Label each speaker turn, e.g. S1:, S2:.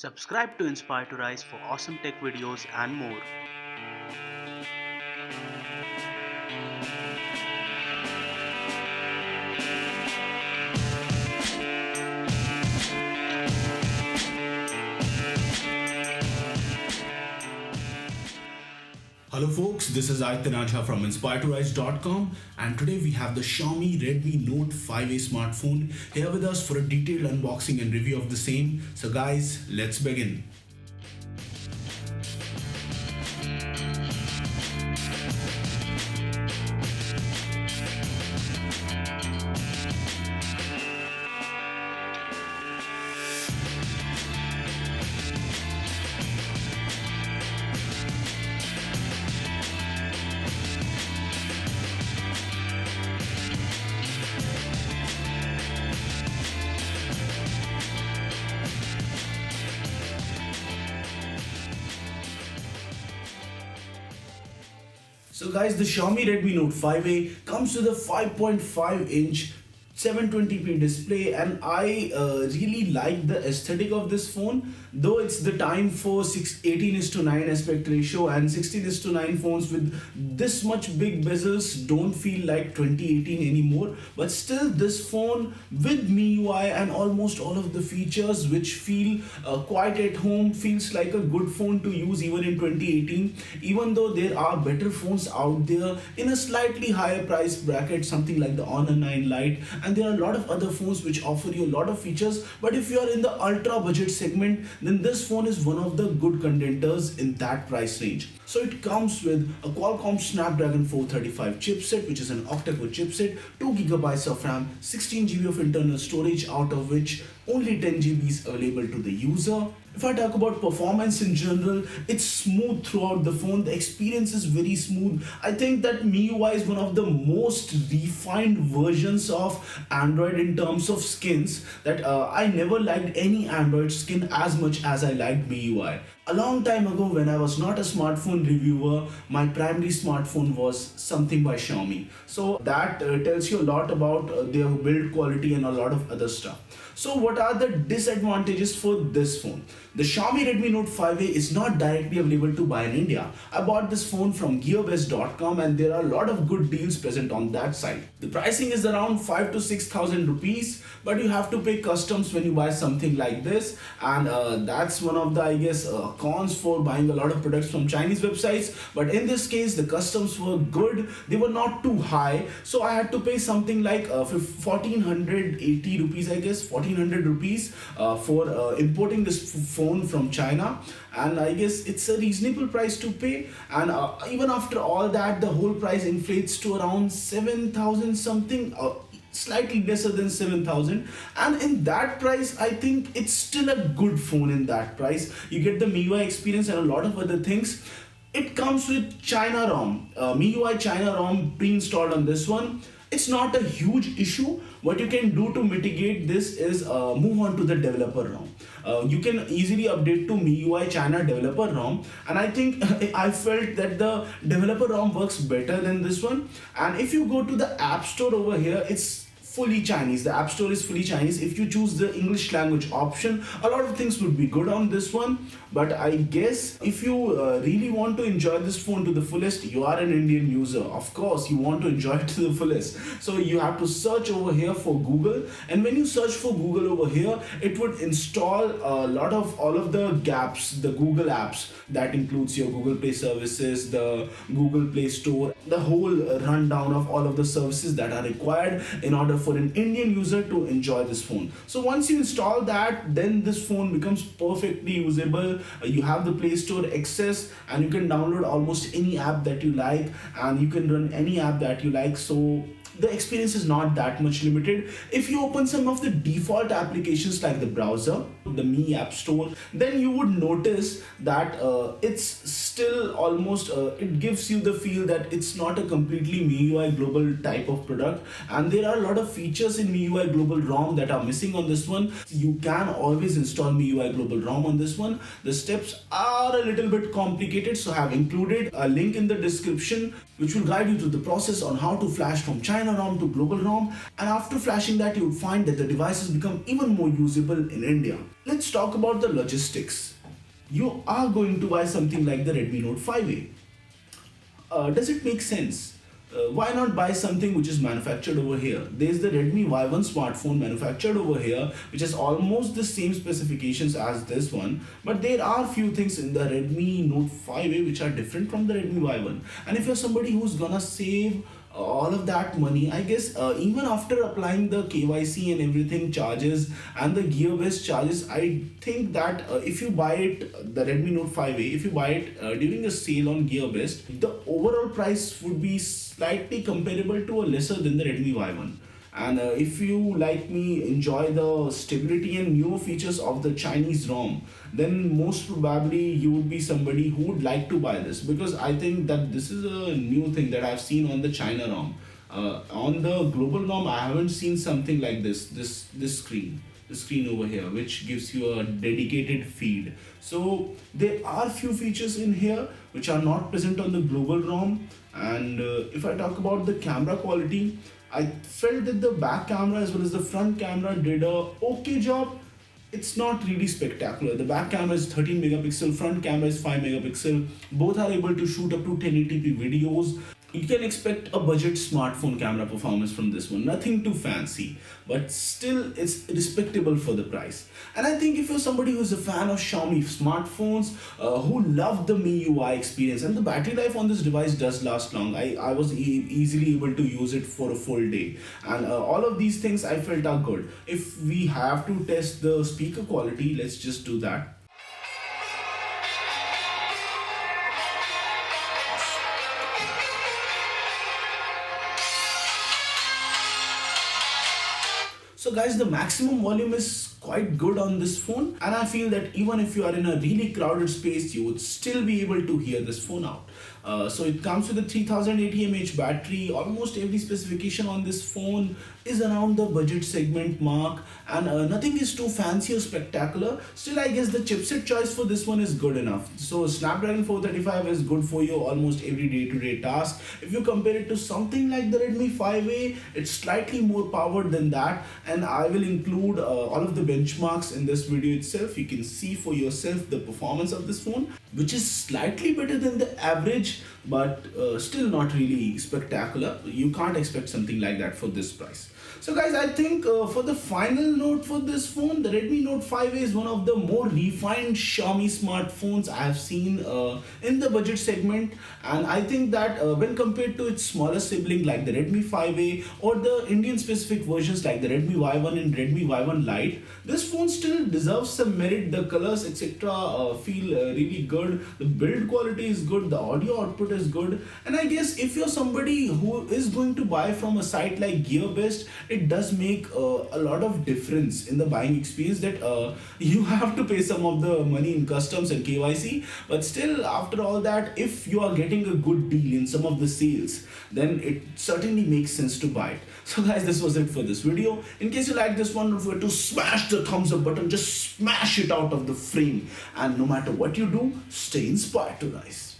S1: Subscribe to Inspire to Rise for awesome tech videos and more.
S2: Hello folks, this is Aitanaja from inspiretorize.com, and today we have the Xiaomi Redmi Note 5A smartphone here with us for a detailed unboxing and review of the same. So guys, let's begin. So guys, the Xiaomi Redmi Note 5A comes with a 5.5-inch 720p display, and I really like the aesthetic of this phone, though it's the time for 18:9 aspect ratio, and 16:9 phones with this much big bezels don't feel like 2018 anymore. But still, this phone with MIUI and almost all of the features which feel quite at home feels like a good phone to use even in 2018, even though there are better phones out there in a slightly higher price bracket, something like the Honor 9 Lite, and there are a lot of other phones which offer you a lot of features. But if you are in the ultra budget segment, then this phone is one of the good contenders in that price range. So it comes with a Qualcomm Snapdragon 435 chipset, which is an octa-core chipset, 2 GB of RAM, 16 GB of internal storage, out of which only 10 GB is available to the user. If I talk about performance in general, it's smooth throughout the phone. The experience is very smooth. I think that MIUI is one of the most refined versions of Android in terms of skins, that I never liked any Android skin as much as I liked MIUI. A long time ago, when I was not a smartphone reviewer, my primary smartphone was something by Xiaomi. So that tells you a lot about their build quality and a lot of other stuff. So what are the disadvantages for this phone? The Xiaomi Redmi Note 5A is not directly available to buy in India. I bought this phone from gearbest.com, and there are a lot of good deals present on that site. The pricing is around 5 to 6,000 rupees, but you have to pay customs when you buy something like this, and that's one of the, I guess, cons for buying a lot of products from Chinese websites. But in this case, the customs were good, they were not too high, so I had to pay something like 1480 rupees, I guess 1400 rupees for importing this phone from China, and I guess it's a reasonable price to pay. And even after all that, the whole price inflates to around 7,000 something, slightly lesser than 7,000, and in that price I think it's still a good phone. In that price you get the MIUI experience and a lot of other things. It comes with China ROM, MIUI China ROM pre-installed on this one. It's not a huge issue. What you can do to mitigate this is move on to the developer ROM. You can easily update to MIUI China developer ROM, and I think I felt that the developer ROM works better than this one. And if you go to the App Store over here, it's fully Chinese. The App Store is fully Chinese. If you choose the English language option, a lot of things would be good on this one. But I guess if you really want to enjoy this phone to the fullest, you are an Indian user, of course you want to enjoy it to the fullest, so you have to search over here for Google. And when you search for Google over here, it would install a lot of all of the gaps, the Google apps. That includes your Google Play services, the Google Play Store, the whole rundown of all of the services that are required in order for an Indian user to enjoy this phone. So once you install that, then this phone becomes perfectly usable. You have the Play Store access, and you can download almost any app that you like, and you can run any app that you like. So the experience is not that much limited. If you open some of the default applications like the browser, the Mi App Store, then you would notice that it's still almost, it gives you the feel that it's not a completely MIUI Global type of product, and there are a lot of features in MIUI Global ROM that are missing on this one. You can always install MIUI Global ROM on this one. The steps are a little bit complicated, so I have included a link in the description which will guide you through the process on how to flash from China China ROM to global ROM, and after flashing that you would find that the device has become even more usable in India. Let's talk about the logistics. You are going to buy something like the Redmi Note 5A. Does it make sense? Why not buy something which is manufactured over here? There's the Redmi Y1 smartphone manufactured over here, which has almost the same specifications as this one, but there are few things in the Redmi Note 5A which are different from the Redmi Y1. And if you're somebody who's gonna save all of that money, I guess even after applying the KYC and everything charges and the gear based charges, I think that if you buy it, the Redmi Note 5A, if you buy it during a sale on gear based, the overall price would be slightly comparable to or lesser than the Redmi Y1. And if you, like me, enjoy the stability and newer features of the Chinese ROM, then most probably you would be somebody who would like to buy this, because I think that this is a new thing that I've seen on the China ROM. On the global ROM, I haven't seen something like this screen. The screen over here, which gives you a dedicated feed. So there are few features in here which are not present on the global ROM. And if I talk about the camera quality, I felt that the back camera as well as the front camera did a okay job. It's not really spectacular. The back camera is 13 megapixel, front camera is 5 megapixel. Both are able to shoot up to 1080p videos. You can expect a budget smartphone camera performance from this one. Nothing too fancy, but still it's respectable for the price. And I think if you're somebody who's a fan of Xiaomi smartphones, who love the MIUI experience, and the battery life on this device does last long. I was easily able to use it for a full day. And all of these things I felt are good. If we have to test the speaker quality, let's just do that. So guys, the maximum volume is quite good on this phone, and I feel that even if you are in a really crowded space, you would still be able to hear this phone out. So it comes with a 3080 mAh battery. Almost every specification on this phone is around the budget segment mark, and nothing is too fancy or spectacular. Still, I guess the chipset choice for this one is good enough. So Snapdragon 435 is good for you almost every day-to-day task. If you compare it to something like the Redmi 5A, it's slightly more powered than that, and I will include all of the benchmarks in this video itself. You can see for yourself the performance of this phone, which is slightly better than the average, but still not really spectacular. You can't expect something like that for this price. So guys, I think for the final note for this phone, the Redmi Note 5A is one of the more refined Xiaomi smartphones I have seen in the budget segment. And I think that when compared to its smaller sibling like the Redmi 5A or the Indian specific versions like the Redmi Y1 and Redmi Y1 Lite, this phone still deserves some merit. The colors etc. Feel really good. The build quality is good. The audio output is good. And I guess if you're somebody who is going to buy from a site like GearBest, it does make a lot of difference in the buying experience, that you have to pay some of the money in customs and KYC, but still after all that, if you are getting a good deal in some of the sales, then it certainly makes sense to buy it. So guys, this was it for this video. In case you like this one, don't forget to smash the thumbs up button. Just smash it out of the frame, and no matter what you do, stay inspired to rise.